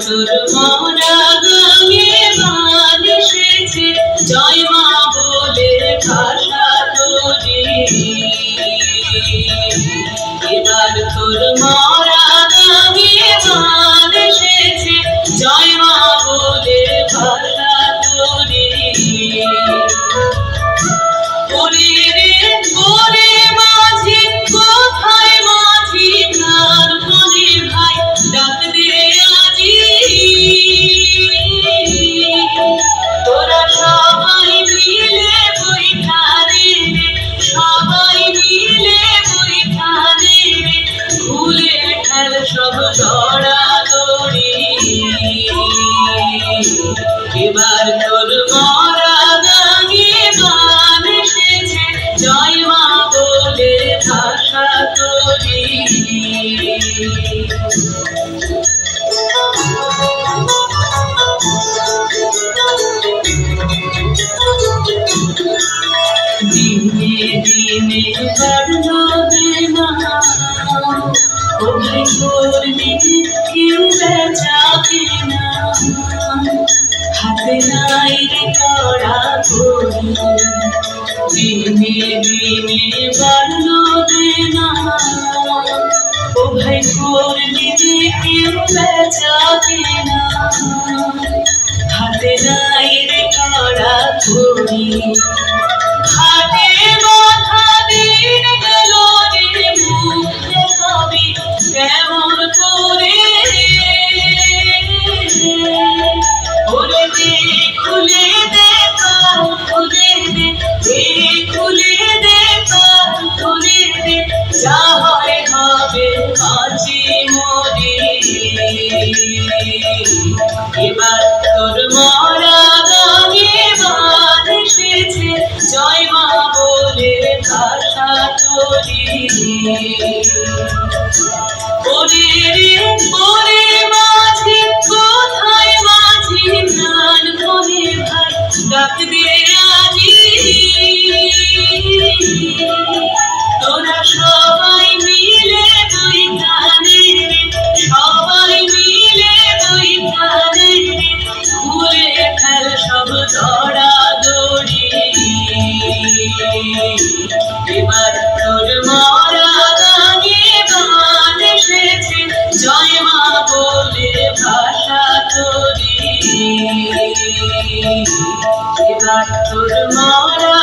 তোর মরা গাঙে গান এসেছে জয় মা বলে ভাষা তোরি। এবার তোর মরা গাঙে গান এসেছে জয় মা বলে ভাষা তোরি। ওরে রে ওরে মাঝি কোথায় মাঝি প্রাণ মনে ভাই ডাক দে আজি। তোরা সবাই মিলে বৈঠারে রে সবাই মিলে বৈঠারে রে ভুলে ফেল সব দৌড়াদৌড়ি। এবার তোর মরা গাঙে গান এসেছে জয় মা বলে ভাষা তোরি। দিনে দিনে বাড়লো বেমা ও ভাই করলি কেউ বেচাবে না। হাতে নাই রে কড়া করি দিনে দিনে বাড়লো বেমা ও ভাই করলি কেউ বেচাবে না। হাতে নাই রে কড়া করি হাতে মাথা দিন গেল রে মুখ দেখাবি কেমন করে। ওরে দে খুলে দে কান খুলে দে খুলে দে কান খুলে দে যা হয় হবে বাঁচি মরি। এবার তোর মরা গাঙে গান এসেছে জয় মা বলে ভাষা তোরি। ওরে রে ওরে মাঝি কোথায় মাঝি প্রাণ মনে ভাই ডাক দে আজি। তোরা সবাই মিলে বৈঠারে রে সবাই মিলে বৈঠারে রে ভুলে ফেল সব দৌড়াদৌড়ি। এবার তোর মরা গাঙে গান এসেছে জয় মা বলে ভাষা তোরি। এবার তোর মরা